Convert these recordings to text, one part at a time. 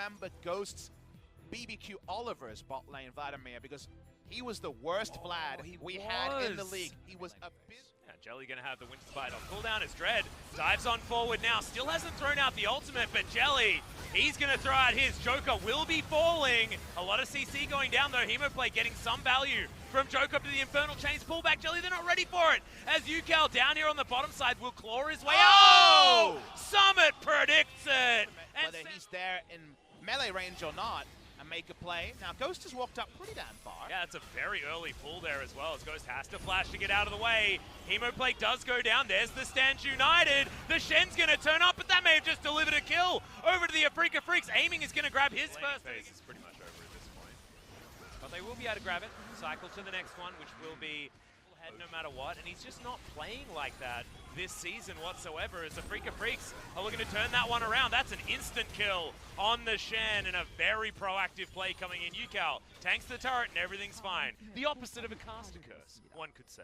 remember Ghost's BBQ Oliver's bot lane Vladimir, because he was the worst Vlad we had in the league. He was a bit... Yeah, Jelly gonna have the Winter Bite on cooldown as Dread dives on forward now. Still hasn't thrown out the ultimate, but Jelly, he's gonna throw out his. Joker will be falling. A lot of CC going down though. Hemoplay getting some value from Joker to the Infernal Chains pullback. Jelly, they're not ready for it. As UCal down here on the bottom side will claw his way. Oh! Summit predicts it. Whether he's there in melee range or not, and make a play. Now, Ghost has walked up pretty damn far. Yeah, it's a very early pull there as well, as Ghost has to flash to get out of the way. Hemoplate does go down. There's the Stand United. The Shen's going to turn up, but that may have just delivered a kill over to the Afreeca Freecs. Aiming is going to grab his first. Phase is pretty much over at this point. But they will be able to grab it. Cycle to the next one, which will be head no matter what. And he's just not playing like that this season whatsoever, as the Afreeca Freecs are looking to turn that one around. That's an instant kill on the Shen, and a very proactive play coming in. UCal tanks the turret and everything's fine. The opposite of a caster curse, one could say.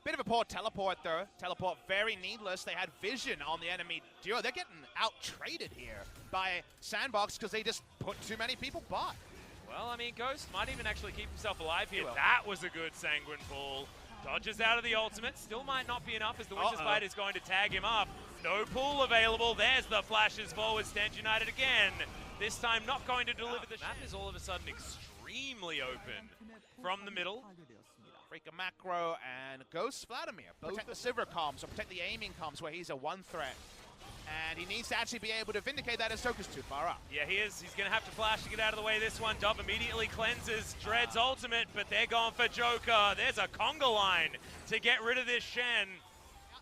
Bit of a poor teleport though. Teleport very needless. They had vision on the enemy duo. They're getting out-traded here by Sandbox because they just put too many people bot. Well, I mean, Ghost might even actually keep himself alive here. That was a good Sanguine pull. Dodges out of the ultimate. Still might not be enough as the Winter's Bite is going to tag him up. No pull available. There's the flashes forward. Stand United again. This time not going to deliver. The map is all of a sudden extremely open from the middle. Afreeca macro and Ghost Vladimir. Protect the Sivir comms or protect the aiming comms where he's a one threat. And he needs to actually be able to vindicate that as Joker's too far up. Yeah, he is. He's going to have to flash to get out of the way. This one, Dub immediately cleanses Dread's ultimate, but they're going for Joker. There's a conga line to get rid of this Shen.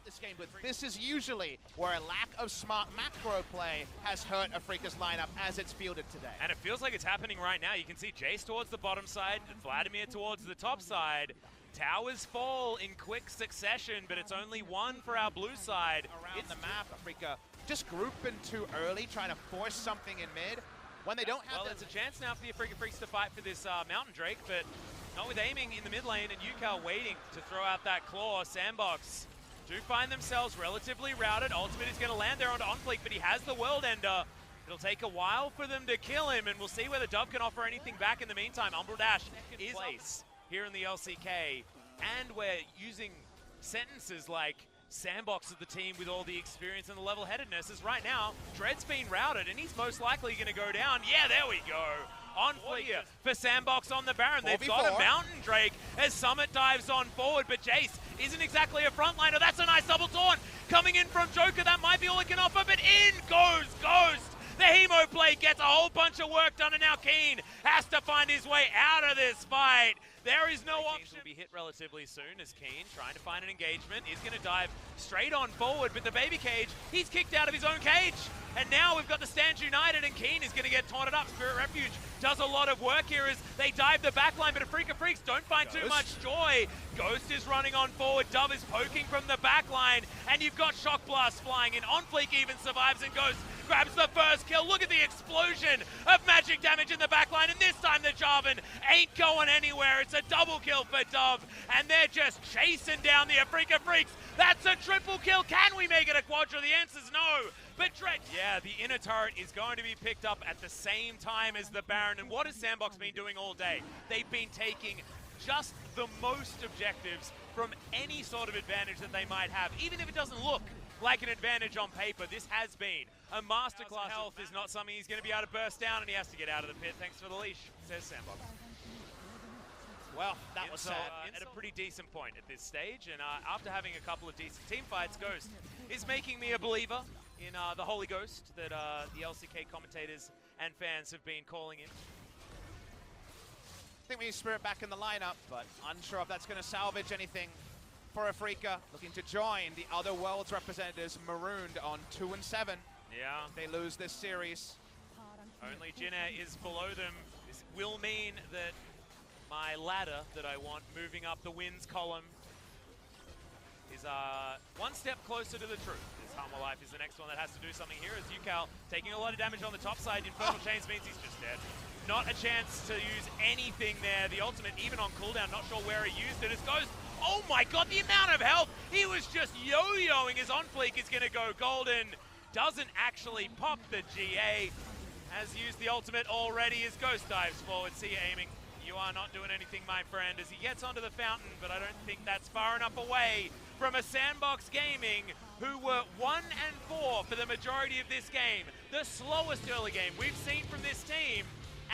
This game, but this is usually where a lack of smart macro play has hurt Afreeca's lineup as it's fielded today. And it feels like it's happening right now. You can see Jace towards the bottom side, and Vladimir towards the top side. Towers fall in quick succession, but it's only one for our blue side. Around the map, Afreeca just grouping too early, trying to force something in mid. When they don't have well, it's a chance now for the Afreeca Freecs to fight for this Mountain Drake, but not with aiming in the mid lane, and UCal waiting to throw out that claw. Sandbox do find themselves relatively routed. Ultimate is going to land there onto OnFleek, but he has the World Ender. It'll take a while for them to kill him, and we'll see whether Dub can offer anything back in the meantime. Umbral Dash is in place here in the LCK, and we're using sentences like Sandbox is the team with all the experience and the level-headedness, as right now, Dread's been routed, and he's most likely going to go down. Yeah, there we go. On here for Sandbox on the Baron. They've got a Mountain Drake as Summit dives on forward, but Jace isn't exactly a frontliner. That's a nice double taunt coming in from Joker. That might be all it can offer, but in goes Ghost. The Hemo play gets a whole bunch of work done, and now Keen has to find his way out of this fight. There is no option. Will be hit relatively soon as Keen, trying to find an engagement, is going to dive straight on forward, but the baby cage, he's kicked out of his own cage. And now we've got the Stand United, and Keen is going to get taunted up. Spirit Refuge does a lot of work here as they dive the backline, but Afreeca Freecs don't find too much joy. Ghost is running on forward, Dove is poking from the backline, and you've got Shock Blast flying in. OnFleek even survives, and Ghost grabs the first kill. Look at the explosion of magic damage in the backline, and this time the Jarvan ain't going anywhere. It's a double kill for Dove, and they're just chasing down the Afreeca Freecs. That's a triple kill. Can we make it a quadra? The answer's no. But Dread, yeah, the inner turret is going to be picked up at the same time as the Baron. And what has Sandbox been doing all day? They've been taking just the most objectives from any sort of advantage that they might have, even if it doesn't look like an advantage on paper. This has been a masterclass. Health is not something he's going to be able to burst down, and he has to get out of the pit. Thanks for the leash, says Sandbox. Well, that was sad. At a pretty decent point at this stage, and after having a couple of decent team fights, Ghost is making me a believer in the Holy Ghost that the LCK commentators and fans have been calling in. I think we need Spirit back in the lineup, but unsure if that's going to salvage anything for Afreeca. Looking to join the other world's representatives, marooned on 2 and 7. Yeah. They lose this series. Only Jinna is below them. This will mean that my ladder that I want moving up the wins column is one step closer to the truth. This Humble Life is the next one that has to do something here, as UCal taking a lot of damage on the top side. Infernal Chains means he's just dead. Not a chance to use anything there. The ultimate even on cooldown, not sure where he used it. As Ghost, oh my god, the amount of health! He was just yo-yoing. His OnFleek is going to go golden. Doesn't actually pop the GA. has used the ultimate already as Ghost dives forward. See you aiming. You are not doing anything, my friend, as he gets onto the fountain, but I don't think that's far enough away from a Sandbox Gaming who were 1-4 for the majority of this game. The slowest early game we've seen from this team,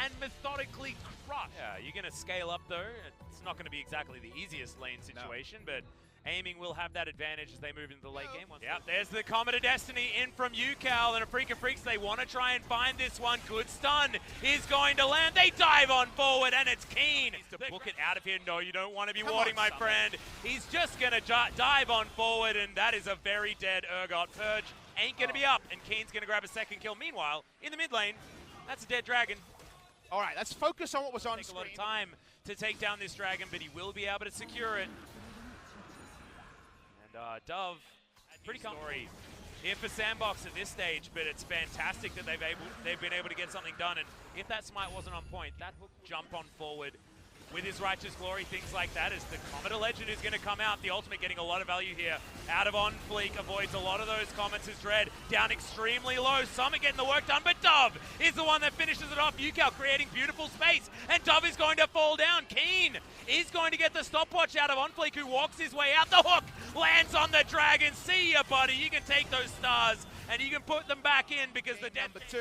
and methodically crushed. Yeah, you're going to scale up though. It's not going to be exactly the easiest lane situation, but aiming will have that advantage as they move into the late game. Yep, there's the Comet of Destiny in from UCal, and Afreeca Freecs, they want to try and find this one. Good stun is going to land. They dive on forward, and it's Keen to book it out of here. No, you don't want to be warding, my friend. He's just going to dive on forward, and that is a very dead Urgot. Purge ain't going to be up, and Keen's going to grab a second kill. Meanwhile, in the mid lane, that's a dead dragon. All right, let's focus on what was on Take screen. a lot of time to take down this dragon, but he will be able to secure it. And Dove, pretty story here for Sandbox at this stage, but it's fantastic that they've been able to get something done. And if that smite wasn't on point, that hook jump on forward with his Righteous Glory, things like that, is the Comet of Legend who's going to come out. The ultimate getting a lot of value here. Out of on fleek, avoids a lot of those comments as Dread down extremely low. Summit getting the work done, but Dove is the one that finishes it off. UCal creating beautiful space, and Dove is going to fall down. Keen is going to get the stopwatch out of on fleek, who walks his way out. The hook lands on the dragon. See ya, buddy. You can take those stars, and you can put them back in because the death. Number 2,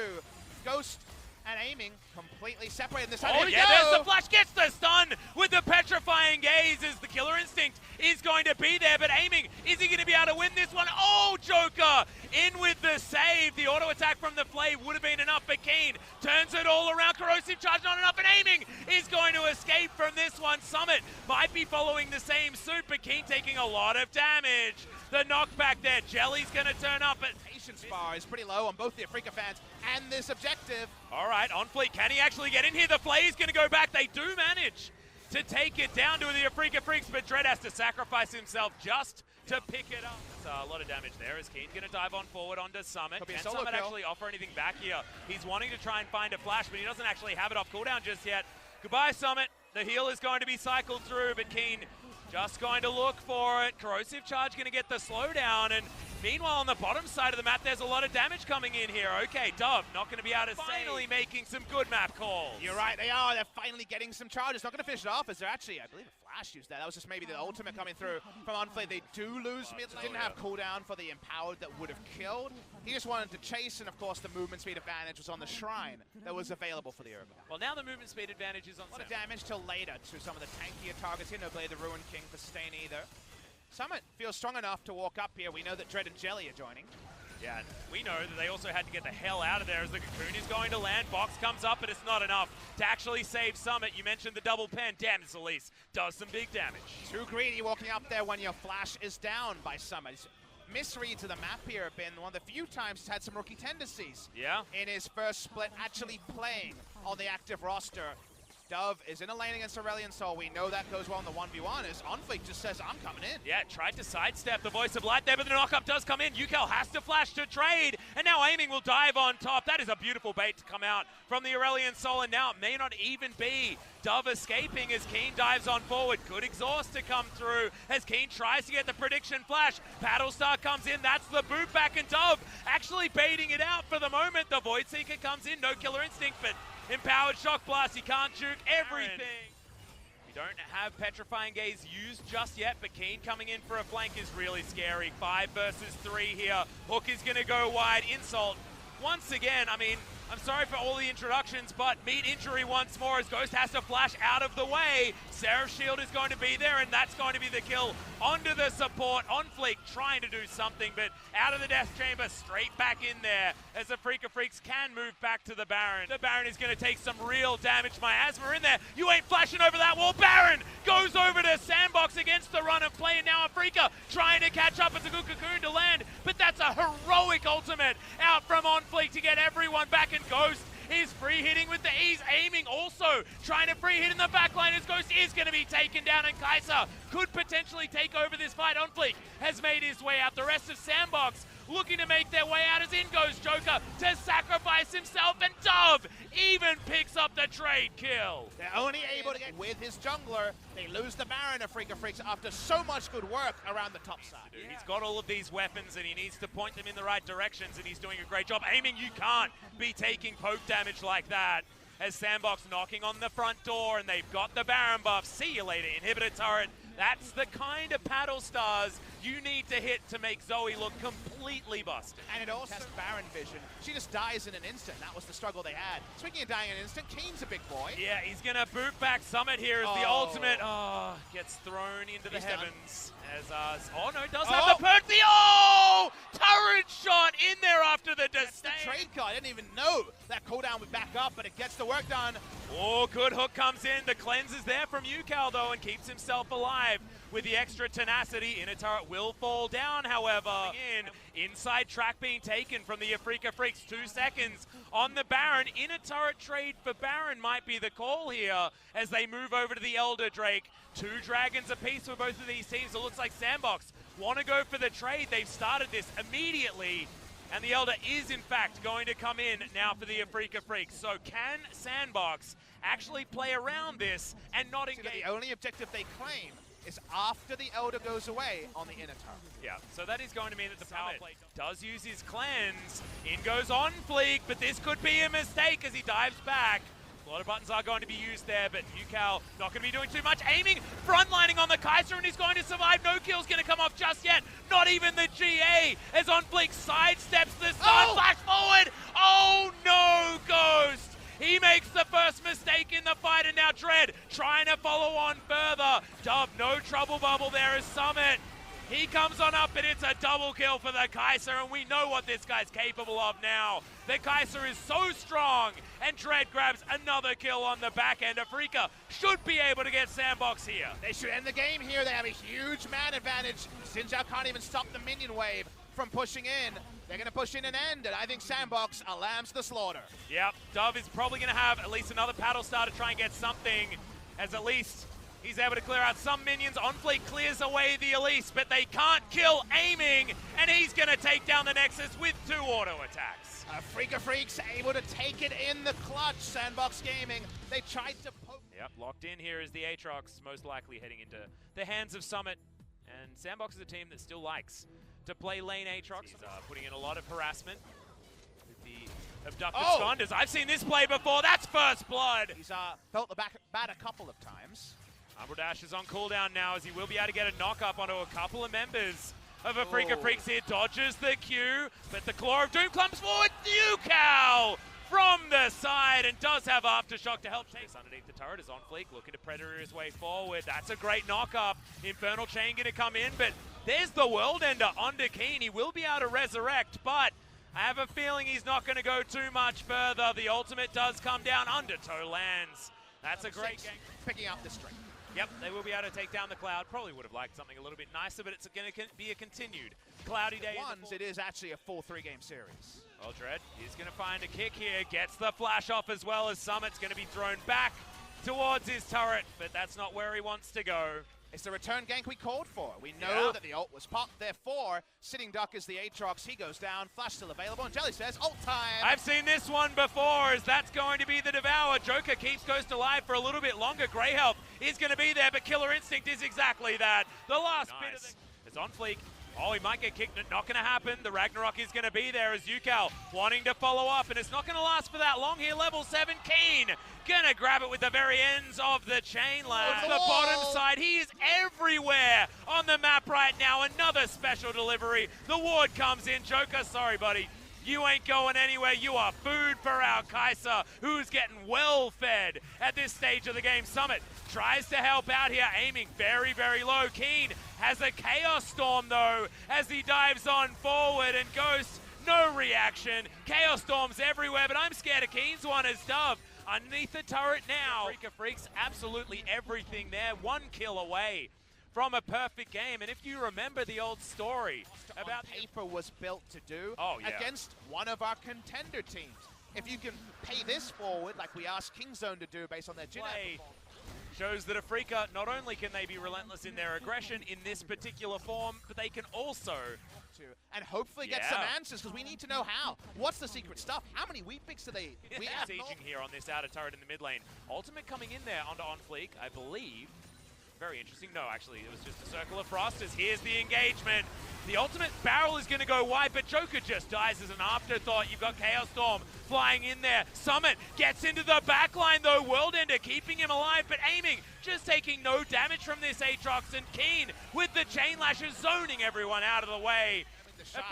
Ghost and aiming completely separated this. Oh yeah, there's the flash, gets the stun with the petrifying gaze as the killer instinct is going to be there, but aiming, is he going to be able to win this one? Oh, Joker in with the save. The auto attack from the Flay would have been enough, but Keen turns it all around. Corrosive charge not enough, and aiming is going to escape from this one. Summit might be following the same suit, but Keen taking a lot of damage. The knockback there, Jelly's going to turn up, but patience bar is pretty low on both the Afreeca fans and this objective. All right, on fleek, can he actually get in here? The Flay is going to go back. They do manage to take it down to the Afreeca Freecs, but Dread has to sacrifice himself just to pick it up. That's a lot of damage there as Keen going to dive on forward onto Summit. Can Summit actually offer anything back here? He's wanting to try and find a flash, but he doesn't actually have it off cooldown just yet. Goodbye, Summit. The heal is going to be cycled through, but Keen just going to look for it. Corrosive charge going to get the slowdown, and meanwhile on the bottom side of the map there's a lot of damage coming in here. Okay, Dove not going to be able to finally making some good map calls. You're right, they are. They're finally getting some charges. Not going to finish it off as they're actually, I believe, a flash used there. That was just maybe the ultimate coming through from Unflay. They do lose mid. Didn't have cooldown for the empowered that would have killed. He just wanted to chase, and of course the movement speed advantage was on the Shrine that was available for the Urgot. Well, now the movement speed advantage is on. A lot of damage till later to some of the tankier targets here. No Blade the Ruin King for Stain either. Summit feels strong enough to walk up here. We know that Dread and Jelly are joining. Yeah, and we know that they also had to get the hell out of there as the Cocoon is going to land. Box comes up, but it's not enough to actually save Summit. You mentioned the double pen. Damn, Elise does some big damage. Too greedy walking up there when your flash is down by Summit. Misreads of the map here have been one of the few times he's had some rookie tendencies. Yeah. In his first split, actually playing on the active roster. Dove is in a lane against Aurelion Sol. We know that goes well in the 1v1 as Onfleek just says, I'm coming in. Yeah, tried to sidestep the Voice of Light there, but the knockup does come in. UCal has to flash to trade, and now aiming will dive on top. That is a beautiful bait to come out from the Aurelion Sol, and now it may not even be Dove escaping as Keen dives on forward. Good exhaust to come through as Keen tries to get the prediction flash. Battlestar comes in, that's the boot back, and Dove actually baiting it out for the moment. The Void Seeker comes in, no killer instinct, but empowered shock blast, he can't juke everything. You don't have petrifying gaze used just yet, but Keen coming in for a flank is really scary. 5 versus 3 here. Hook is gonna go wide. Insult once again. I mean, I'm sorry for all the introductions, but meet injury once more as Ghost has to flash out of the way. Seraph's shield is going to be there, and that's going to be the kill onto the support. On fleek trying to do something, but out of the death chamber, straight back in there as the Afreeca Freecs can move back to the Baron. The Baron is going to take some real damage. Miasma in there. You ain't flashing over that wall. Baron goes over to Sandbox against the run and play, and now Afreeca trying to catch up. It's a good Cocoon to land, but that's a heroic ultimate out from On Fleek to get everyone back, and Ghost is free hitting with the ease. Aiming also trying to free hit in the backline as Ghost is going to be taken down, and Kaiser could potentially take over this fight. On Fleek has made his way out. The rest of Sandbox looking to make their way out as in goes Joker to sacrifice himself, and Dove even picks up the trade kill. They're only able to get with his jungler. They lose the Baron, Afreeca Freecs, after so much good work around the top side. Yeah. He's got all of these weapons and he needs to point them in the right directions, and he's doing a great job. Aiming, you can't be taking poke damage like that. As Sandbox knocking on the front door, and they've got the Baron buff. See you later, inhibitor turret. That's the kind of paddle stars you need to hit to make Zoe look completely busted. And it also has Baron vision. She just dies in an instant. That was the struggle they had. Speaking of dying in an instant, Keen's a big boy. Yeah, he's gonna boot back Summit here as the ultimate gets thrown into the heavens. As oh no, it does have the perk. Turret shot in there after the disdain. The trade card. I didn't even know that cooldown would back up, but it gets the work done. Oh, good hook comes in. The cleanse is there from UCal though, and keeps himself alive with the extra tenacity. Inner turret will fall down, however. Inside track being taken from the Afreeca Freecs. 2 seconds on the Baron. Inner turret trade for Baron might be the call here as they move over to the Elder Drake. 2 dragons apiece for both of these teams. It looks like Sandbox want to go for the trade. They've started this immediately, and the Elder is in fact going to come in now for the Afreeca Freecs. So can Sandbox actually play around this and not engage? The only objective they claim is after the Elder goes away on the inner turret. Yeah, so that is going to mean that the power play does use his cleanse. In goes on Fleek, but this could be a mistake as he dives back. A lot of buttons are going to be used there, but UCal not going to be doing too much. Aiming, frontlining on the Kaiser, and he's going to survive. No kill's going to come off just yet. Not even the GA as OnFleek sidesteps the stun. Flash forward. Oh no, Ghost. He makes the first mistake in the fight, and now Dread trying to follow on further. Dove, no trouble bubble there as Summit. He comes on up, and it's a double kill for the Kaiser, and we know what this guy's capable of now. The Kaiser is so strong, and Dread grabs another kill on the back end. Afreeca should be able to get Sandbox here. They should end the game here. They have a huge man advantage. Xin Zhao can't even stop the minion wave from pushing in. They're going to push in and end, and I think Sandbox lambs the slaughter. Yep, Dove is probably going to have at least another paddle star to try and get something, as at least he's able to clear out some minions. OnFleek clears away the Elise, but they can't kill Aiming, and he's going to take down the Nexus with 2 auto attacks. Afreeca Freecs able to take it in the clutch. Sandbox Gaming, they tried to poke. Yep, locked in here is the Aatrox, most likely heading into the hands of Summit. And Sandbox is a team that still likes to play lane Aatrox. He's putting in a lot of harassment with the abducted Skonders. I've seen this play before. That's first blood. He's felt the bat a couple of times. Umbral Dash is on cooldown now, as he will be able to get a knock-up onto a couple of members of Afreeca Freecs here. Dodges the Q, but the Claw of Doom comes forward. UCal from the side, and does have Aftershock to help chase underneath the turret. Is OnFleek looking to Predator his way forward. That's a great knock-up. Infernal Chain going to come in, but there's the World Ender onto Keen. He will be able to resurrect, but I have a feeling he's not going to go too much further. The ultimate does come down. Undertow lands. That's a great game. Picking up the string. Yep, they will be able to take down the Cloud. Probably would have liked something a little bit nicer, but it's going to be a continued cloudy day. It is actually a full 3-game series. Well, Dread is going to find a kick here. Gets the flash off as well, as Summit's going to be thrown back towards his turret, but that's not where he wants to go. It's the return gank we called for. We know that the ult was popped, therefore, Sitting Duck is the Aatrox. He goes down, flash still available, and Jelly says, ult time! I've seen this one before, as that's going to be the Devour. Joker keeps Ghost alive for a little bit longer. Grey Health is going to be there, but Killer Instinct is exactly that. The last bit of the... It's OnFleek. Oh, he might get kicked. Not going to happen. The Ragnarok is going to be there as UCal wanting to follow up, and it's not going to last for that long here. Level 7, Keen going to grab it with the very ends of the chain lab. The bottom side, he is everywhere on the map right now. Another special delivery. The ward comes in. Joker, sorry, buddy. You ain't going anywhere. You are food for our Kaiser, who's getting well fed at this stage of the game. Summit tries to help out here, aiming very, very low. Keen has a Chaos Storm, though, as he dives on forward, and Ghost, no reaction. Chaos Storms everywhere, but I'm scared of Keen's one as Dove underneath the turret now. Afreeca Freecs, absolutely everything there. 1 kill away from a perfect game. And if you remember the old story about paper was built to do against one of our contender teams. If you can pay this forward like we asked Kingzone to do based on their play, shows that Afreeca, not only can they be relentless in their aggression in this particular form, but they can also to and hopefully get some answers, because we need to know how. What's the secret stuff? How many weak picks do they... We have sieging here on this outer turret in the mid lane. Ultimate coming in there onto OnFleek, I believe. Very interesting. No, actually, it was just a circle of frost as here's the engagement. The ultimate barrel is going to go wide, but Joker just dies as an afterthought. You've got Chaos Storm flying in there. Summit gets into the backline, though. World Ender keeping him alive, but aiming, just taking no damage from this Aatrox. And Keen with the chain lashes, zoning everyone out of the way.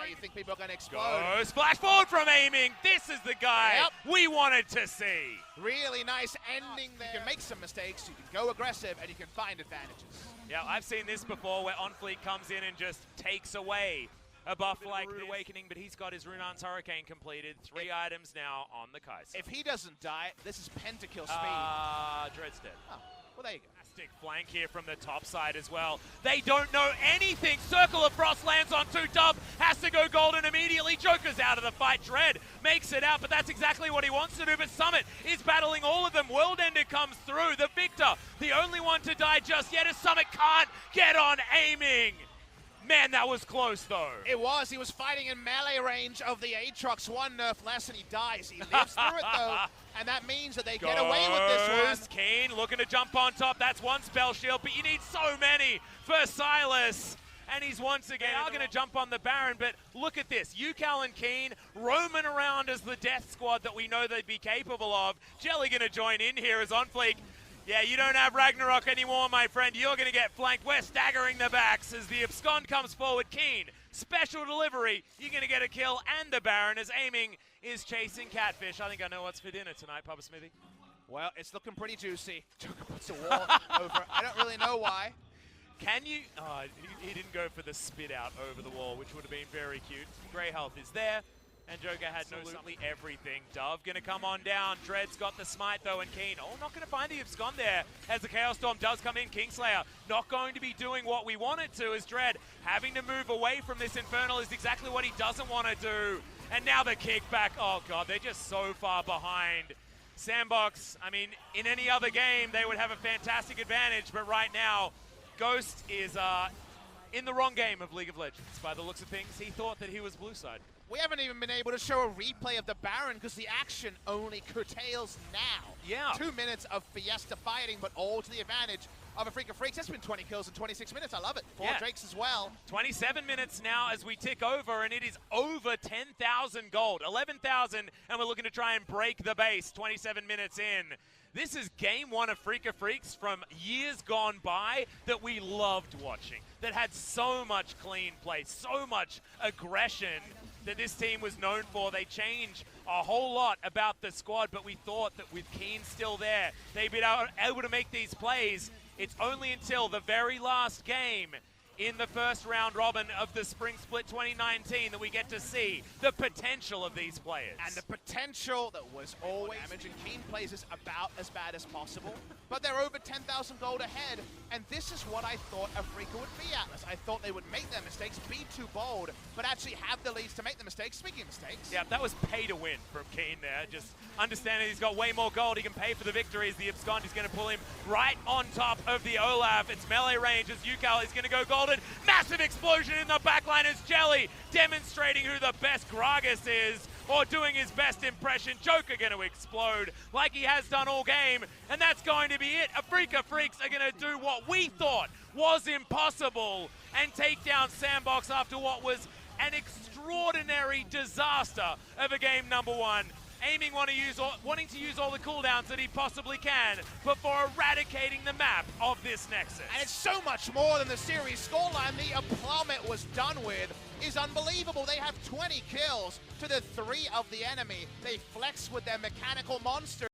You think people are going to explode? Oh, splash forward from aiming. This is the guy we wanted to see. Really nice ending there. You can make some mistakes, you can go aggressive, and you can find advantages. Yeah, I've seen this before where OnFleek comes in and just takes away a buff like the Awakening, but he's got his Runaan's Hurricane completed. 3 items now on the Kai'Sa. If he doesn't die, this is pentakill speed. Dread's dead. Oh, well, there you go. Fantastic flank here from the top side as well. They don't know anything. Circle of Frost lands on 2 Dub. Has to go golden immediately. Joker's out of the fight. Dread makes it out, but that's exactly what he wants to do. But Summit is battling all of them. World Ender comes through. The Victor, the only one to die just yet, as Summit can't get on aiming. Man, that was close, though. It was. He was fighting in melee range of the Aatrox. 1 nerf less and he dies. He lives through it, though, and that means that they get away with this one. Keen looking to jump on top. That's 1 spell shield, but you need so many for Silas. And he's once again going to jump on the Baron, but look at this. UCal and Keen roaming around as the death squad that we know they'd be capable of. Jelly going to join in here as OnFleek. Yeah, you don't have Ragnarok anymore, my friend. You're going to get flanked. We're staggering the backs as the Abscond comes forward. Keen, special delivery. You're going to get a kill, and the Baron is aiming, is chasing Catfish. I think I know what's for dinner tonight, Papa Smithy. Well, it's looking pretty juicy. Joker puts a wall over. I don't really know why. Can you... Oh, he didn't go for the spit out over the wall, which would have been very cute. Grey health is there. And Joker had absolutely everything. Dove going to come on down. Dread's got the smite, though, and Keen. Oh, not going to find the Abscond there as the Chaos Storm does come in. Kingslayer not going to be doing what we want it to, as Dread having to move away from this Infernal is exactly what he doesn't want to do. And now the kickback. Oh, God, they're just so far behind. Sandbox, I mean, in any other game, they would have a fantastic advantage, but right now, Ghost is in the wrong game of League of Legends. By the looks of things, he thought that he was blue side. We haven't even been able to show a replay of the Baron because the action only curtails now. Yeah. 2 minutes of Fiesta fighting, but all to the advantage of Afreeca Freecs. That's been 20 kills in 26 minutes. I love it. 4 Drakes as well. 27 minutes now as we tick over, and it is over 10,000 gold. 11,000, and we're looking to try and break the base 27 minutes in. This is game 1 of Afreeca Freecs from years gone by that we loved watching, that had so much clean play, so much aggression that this team was known for. They changed a whole lot about the squad, but we thought that with Keen still there, they'd be able to make these plays. It's only until the very last game in the first round robin of the Spring Split 2019 that we get to see the potential of these players. And the potential that was always damage, and Keen plays is about as bad as possible, but they're over 10,000 gold ahead, and this is what I thought Afreeca would be, Atlas. I thought they would make their mistakes, be too bold, but actually have the leads to make the mistakes. Speaking of mistakes. Yeah, that was pay to win from Keen there. Just understanding he's got way more gold, he can pay for the victories. The Abscond is going to pull him right on top of the Olaf. It's melee range as UCal is going to go golden. Massive explosion in the backline as Jelly demonstrating who the best Gragas is, or doing his best impression. Joker going to explode like he has done all game, and that's going to be it. Afreeca Freecs are going to do what we thought was impossible and take down Sandbox after what was an extraordinary disaster of a game number 1. Aiming wanting to use all the cooldowns that he possibly can before eradicating the map of this Nexus. And it's so much more than the series scoreline. The plummet was done with is unbelievable. They have 20 kills to the 3 of the enemy. They flex with their mechanical monster.